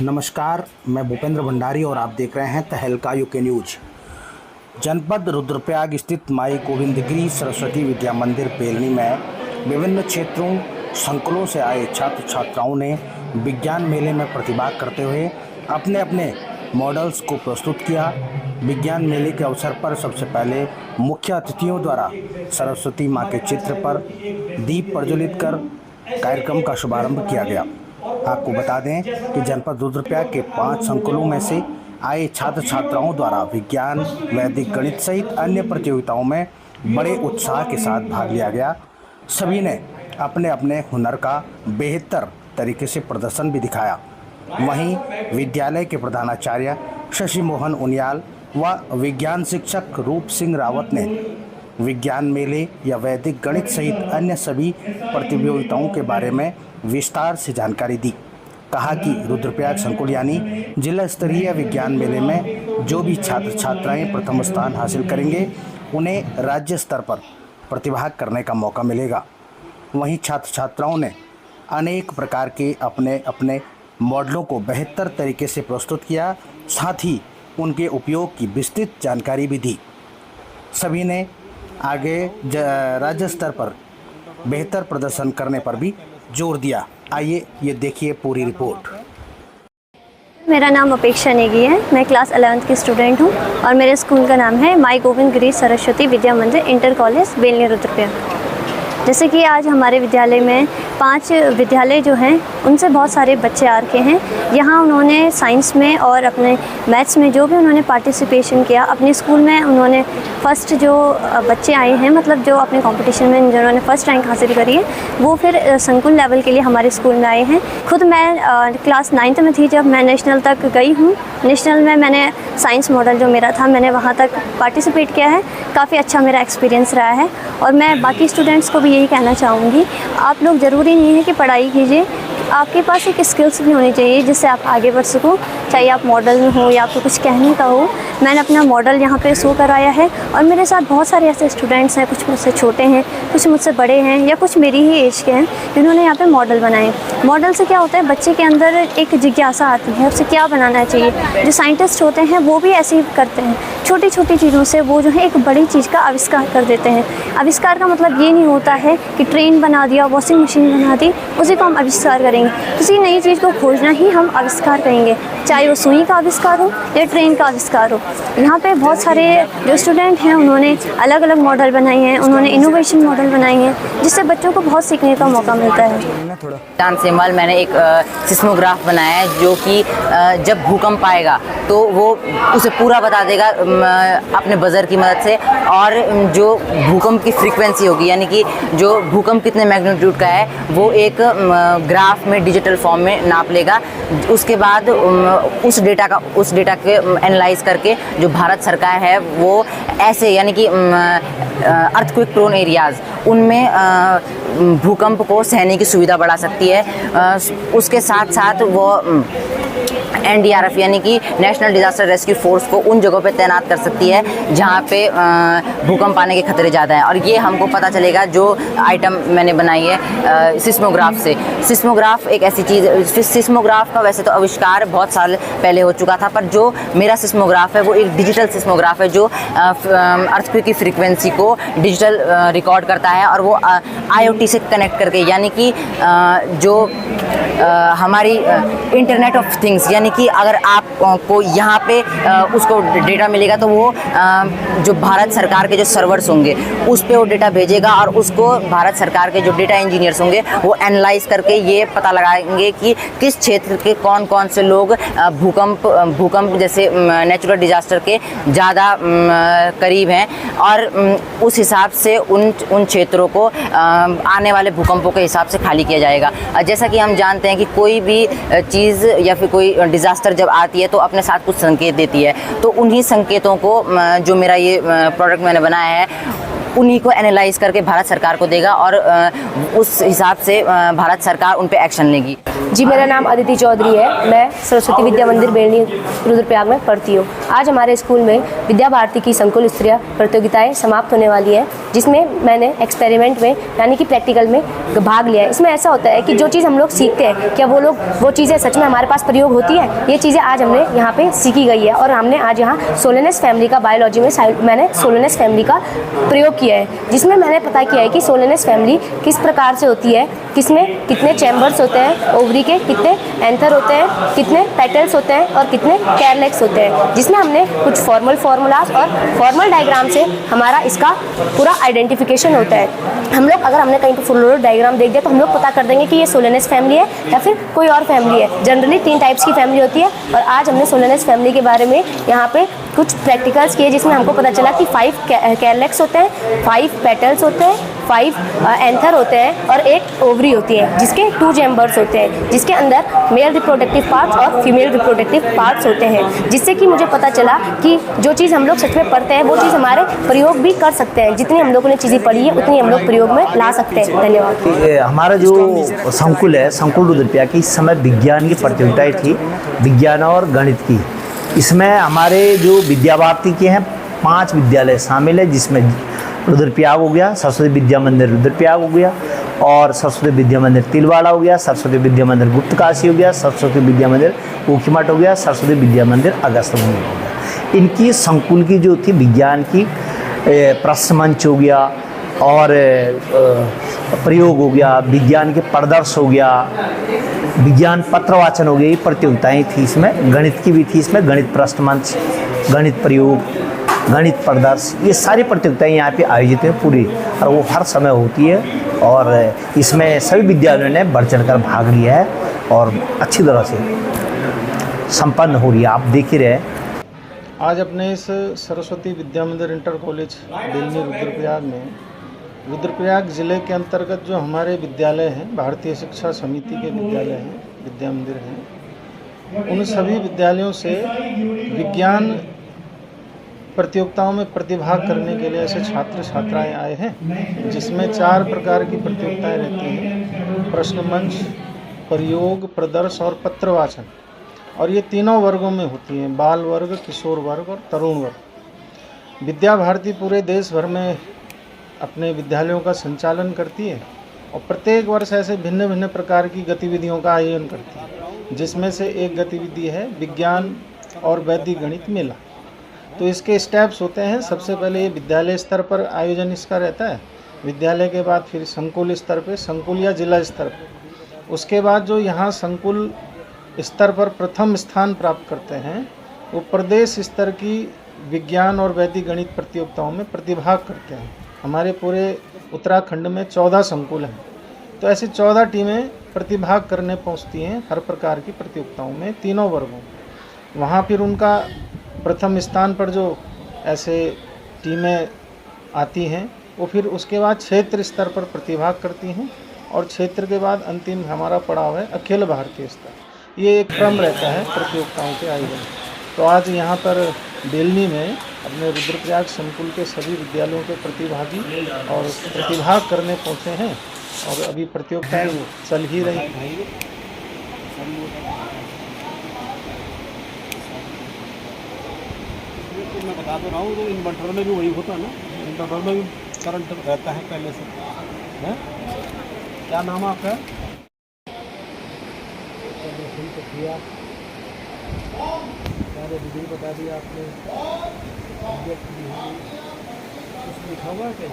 नमस्कार, मैं भूपेंद्र भंडारी और आप देख रहे हैं तहलका यूके न्यूज। जनपद रुद्रप्रयाग स्थित माई गोविंदगिरी सरस्वती विद्या मंदिर बेलनी में विभिन्न क्षेत्रों संकुलों से आए छात्र छात्राओं ने विज्ञान मेले में प्रतिभा करते हुए अपने अपने मॉडल्स को प्रस्तुत किया। विज्ञान मेले के अवसर पर सबसे पहले मुख्य अतिथियों द्वारा सरस्वती माँ के चित्र पर दीप प्रज्वलित कर कार्यक्रम का शुभारंभ किया गया। आपको बता दें कि जनपद रुद्रप्रयाग के 5 संकुलों में से आए छात्र छात्राओं द्वारा विज्ञान, वैदिक गणित सहित अन्य प्रतियोगिताओं में बड़े उत्साह के साथ भाग लिया गया। सभी ने अपने अपने हुनर का बेहतर तरीके से प्रदर्शन भी दिखाया। वहीं विद्यालय के प्रधानाचार्य शशि मोहन उनियाल व विज्ञान शिक्षक रूप सिंह रावत ने विज्ञान मेले या वैदिक गणित सहित अन्य सभी प्रतियोगिताओं के बारे में विस्तार से जानकारी दी। कहा कि रुद्रप्रयाग संकुल यानी जिला स्तरीय विज्ञान मेले में जो भी छात्र छात्राएं प्रथम स्थान हासिल करेंगे उन्हें राज्य स्तर पर प्रतिभाग करने का मौका मिलेगा। वहीं छात्र छात्राओं ने अनेक प्रकार के अपने अपने मॉडलों को बेहतर तरीके से प्रस्तुत किया, साथ ही उनके उपयोग की विस्तृत जानकारी भी दी। सभी ने आगे राज्य स्तर पर बेहतर प्रदर्शन करने पर भी जोर दिया। आइए ये देखिए पूरी रिपोर्ट। मेरा नाम अपेक्षा नेगी है। मैं क्लास 11th की स्टूडेंट हूँ और मेरे स्कूल का नाम है माई गोविंदगिरी सरस्वती विद्या मंदिर इंटर कॉलेज बेलनी रुद्रप्रयाग। जैसे कि आज हमारे विद्यालय में 5 विद्यालय जो हैं उनसे बहुत सारे बच्चे आ रखे हैं। यहाँ उन्होंने साइंस में और अपने मैथ्स में जो भी उन्होंने पार्टिसिपेशन किया, अपने स्कूल में उन्होंने फ़र्स्ट जो बच्चे आए हैं, मतलब जो अपने कंपटीशन में जिन्होंने फ़र्स्ट रैंक हासिल करी है, वो फिर संकुल लेवल के लिए हमारे स्कूल में आए हैं। खुद मैं क्लास 9th में थी जब मैं नेशनल तक गई हूँ। नेशनल में मैंने साइंस मॉडल जो मेरा था, मैंने वहाँ तक पार्टिसिपेट किया है। काफ़ी अच्छा मेरा एक्सपीरियंस रहा है और मैं बाकी स्टूडेंट्स को भी यही कहना चाहूँगी, आप लोग ज़रूरी नहीं है कि पढ़ाई कीजिए, आपके पास एक स्किल्स भी होनी चाहिए जिससे आप आगे बढ़ सको। चाहे आप मॉडल में हो या आपको कुछ कहने का हो। मैंने अपना मॉडल यहाँ पे शो कराया है और मेरे साथ बहुत सारे ऐसे स्टूडेंट्स हैं, कुछ मुझसे छोटे हैं, कुछ मुझसे बड़े हैं या कुछ मेरी ही एज के हैं, जिन्होंने यहाँ पे मॉडल बनाए। मॉडल से क्या होता है, बच्चे के अंदर एक जिज्ञासा आती है, उसे क्या बनाना चाहिए। जो साइंटिस्ट होते हैं वो भी ऐसे ही करते हैं, छोटी छोटी चीज़ों से वो जो है एक बड़ी चीज़ का आविष्कार कर देते हैं। आविष्कार का मतलब ये नहीं होता है कि ट्रेन बना दिया, वॉशिंग मशीन बना दी, उसी को हम आविष्कार करेंगे। किसी नई चीज़ को खोजना ही हम आविष्कार करेंगे, चाहे वो सुई का आविष्कार हो या ट्रेन का आविष्कार हो। यहाँ पे बहुत सारे जो स्टूडेंट हैं उन्होंने अलग अलग मॉडल बनाए हैं, उन्होंने इनोवेशन मॉडल बनाए हैं, जिससे बच्चों को बहुत सीखने का मौका मिलता है। चांद सेमल मैंने एक सिस्मोग्राफ बनाया है जो कि जब भूकंप आएगा तो वो उसे पूरा बता देगा अपने बजर की मदद से, और जो भूकंप की फ्रीक्वेंसी होगी यानी कि जो भूकंप कितने मैग्नीट्यूड का है वो एक ग्राफ में डिजिटल फॉर्म में नाप लेगा। उसके बाद उस डेटा के एनालाइज करके जो भारत सरकार है वो ऐसे यानी कि अर्थक्वेक प्रोन एरियाज़ उनमें भूकंप को सहने की सुविधा बढ़ा सकती है। उसके साथ साथ वो NDRF यानी कि नेशनल डिज़ास्टर रेस्क्यू फोर्स को उन जगहों पे तैनात कर सकती है जहाँ पे भूकंप आने के खतरे ज़्यादा हैं। और ये हमको पता चलेगा जो आइटम मैंने बनाई है सिस्मोग्राफ से। सिस्मोग्राफ एक ऐसी चीज़, सिस्मोग्राफ का वैसे तो आविष्कार बहुत साल पहले हो चुका था, पर जो मेरा सिस्मोग्राफ है वो एक डिजिटल सिस्मोग्राफ है जो अर्थक्वेक की फ्रीक्वेंसी को डिजिटल रिकॉर्ड करता है और वो IoT से कनेक्ट करके, यानी कि जो हमारी इंटरनेट ऑफ थिंग्स, यानी कि अगर आप को यहाँ पे उसको डेटा मिलेगा तो वो जो भारत सरकार के जो सर्वर्स होंगे उस पे वो डेटा भेजेगा और उसको भारत सरकार के जो डेटा इंजीनियर्स होंगे वो एनालाइज करके ये पता लगाएंगे कि किस क्षेत्र के कौन कौन से लोग भूकंप जैसे नेचुरल डिजास्टर के ज़्यादा करीब हैं, और उस हिसाब से उन क्षेत्रों को आने वाले भूकंपों के हिसाब से खाली किया जाएगा। जैसा कि हम जानते हैं कि कोई भी चीज़ या फिर कोई डिज़ास्टर जब आती है तो अपने साथ कुछ संकेत देती है, तो उन्हीं संकेतों को जो मेरा ये प्रोडक्ट मैंने बनाया है उन्हीं को एनालाइज करके भारत सरकार को देगा और उस हिसाब से भारत सरकार उन पे एक्शन लेगी। जी, मेरा नाम अदिति चौधरी है। मैं सरस्वती विद्या मंदिर बेलनी रुद्रप्रयाग में पढ़ती हूँ। आज हमारे स्कूल में विद्या भारती की संकुल स्तरीय प्रतियोगिताएं समाप्त होने वाली है, जिसमें मैंने एक्सपेरिमेंट में यानी कि प्रैक्टिकल में भाग लिया है। इसमें ऐसा होता है कि जो चीज़ हम लोग सीखते हैं, क्या वो चीज़ें सच में हमारे पास प्रयोग होती है? ये चीज़ें आज हमने यहाँ पे सीखी गई है और हमने आज यहाँ सोलेनस फैमिली का बायोलॉजी में मैंने सोलेनस फैमिली का प्रयोग किया है, जिसमें मैंने पता किया है कि सोलेनस फैमिली किस प्रकार से होती है, किसमें कितने चैम्बर्स होते हैं, ओवरी के कितने एंथर होते हैं, कितने पेटल्स होते हैं और कितने कैरलेक्स होते हैं, जिसमें हमने कुछ फॉर्मूलाज और फॉर्मल डायग्राम से हमारा इसका पूरा आइडेंटिफिकेशन होता है। हम लोग अगर हमने कहीं पर फुल डायग्राम देख दिया तो हम लोग पता कर देंगे कि ये सोलेनस फैमिली है या फिर कोई और फैमिली है। जनरली 3 टाइप्स की फैमिली होती है और आज हमने सोलेनस फैमिली के बारे में यहाँ पे कुछ प्रैक्टिकल्स किए, जिसमें हमको पता चला कि 5 कैरलेक्स होते हैं, 5 पेटल्स होते हैं, 5 एंथर होते हैं और 1 ओवरी होती है, जिसके 2 चैम्बर्स होते हैं, जिसके अंदर मेल रिप्रोडक्टिव पार्ट्स और फीमेल रिप्रोडक्टिव पार्ट्स होते हैं, जिससे कि मुझे पता चला कि जो चीज़ हम लोग सच में पढ़ते हैं वो चीज़ हमारे प्रयोग भी कर सकते हैं। जितनी हम लोगों ने चीज़ें पढ़ी है उतनी हम लोग प्रयोग में ला सकते हैं। धन्यवाद। हमारा जो संकुल है, संकुल रुद्रप्रयाग की, इस समय विज्ञान की प्रतियोगिताएं थी, विज्ञान और गणित की। इसमें हमारे जो विद्या भारती के हैं 5 विद्यालय शामिल है, जिसमें रुद्रप्रयाग हो गया, सरस्वती विद्या मंदिर रुद्रप्रयाग हो गया और सरस्वती विद्या मंदिर तिलवाड़ा हो गया, सरस्वती विद्या मंदिर गुप्तकाशी हो गया, सरस्वती विद्या मंदिर ऊखीमठ हो गया, सरस्वती विद्या मंदिर अगस्त्यमुनि हो गया। इनकी संकुल की जो थी विज्ञान की प्रश्न मंच हो गया और प्रयोग हो गया, विज्ञान के प्रदर्श हो गया, विज्ञान पत्रवाचन हो गया, ये प्रतियोगिताएँ थी। इसमें गणित की भी थी, इसमें गणित प्रश्न मंच, गणित प्रयोग, गणित प्रदर्श, ये सारी प्रतियोगिताएं यहाँ पे आयोजित हैं पूरी, और वो हर समय होती है और इसमें सभी विद्यालयों ने बढ़ चढ़ कर भाग लिया है और अच्छी तरह से संपन्न हो रही है। आप देख ही रहे। आज अपने इस सरस्वती विद्या मंदिर इंटर कॉलेज बेलनी रुद्रप्रयाग में, रुद्रप्रयाग ज़िले के अंतर्गत जो हमारे विद्यालय हैं, भारतीय शिक्षा समिति के विद्यालय हैं, विद्या मंदिर हैं, उन सभी विद्यालयों से विज्ञान प्रतियोगिताओं में प्रतिभाग करने के लिए ऐसे छात्र छात्राएं आए हैं, जिसमें 4 प्रकार की प्रतियोगिताएं रहती हैं: प्रश्न मंच, प्रयोग, प्रदर्श और पत्रवाचन। और ये तीनों वर्गों में होती हैं: बाल वर्ग, किशोर वर्ग और तरुण वर्ग। विद्या भारती पूरे देश भर में अपने विद्यालयों का संचालन करती है और प्रत्येक वर्ष ऐसे भिन्न भिन्न प्रकार की गतिविधियों का आयोजन करती है, जिसमें से एक गतिविधि है विज्ञान और वैदिक गणित मेला। तो इसके स्टेप्स होते हैं। सबसे पहले ये विद्यालय स्तर पर आयोजन इसका रहता है, विद्यालय के बाद फिर संकुल स्तर पे, संकुल या जिला स्तर पे। उसके बाद जो यहाँ संकुल स्तर पर प्रथम स्थान प्राप्त करते हैं, वो प्रदेश स्तर की विज्ञान और वैदिक गणित प्रतियोगिताओं में प्रतिभाग करते हैं। हमारे पूरे उत्तराखंड में 14 संकुल हैं, तो ऐसी 14 टीमें प्रतिभाग करने पहुँचती हैं हर प्रकार की प्रतियोगिताओं में, तीनों वर्गों। वहाँ फिर उनका प्रथम स्थान पर जो ऐसे टीमें आती हैं, वो फिर उसके बाद क्षेत्र स्तर पर प्रतिभाग करती हैं और क्षेत्र के बाद अंतिम हमारा पड़ाव है अखिल भारतीय स्तर। ये एक क्रम रहता है प्रतियोगिताओं के आयोजन। तो आज यहाँ पर बेलनी में अपने रुद्रप्रयाग संकुल के सभी विद्यालयों के प्रतिभागी और प्रतिभाग करने पहुँचे हैं और अभी प्रतियोगिताएँ चल ही रही हैं। मैं बता तो रहा हूँ, तो इन्वर्टर में भी वही होता है ना, इन्वर्टर में भी करंट रहता है पहले से है। क्या नाम है आपका? सारे डिटेल बता दिया आपने, कुछ लिखा हुआ है क्या?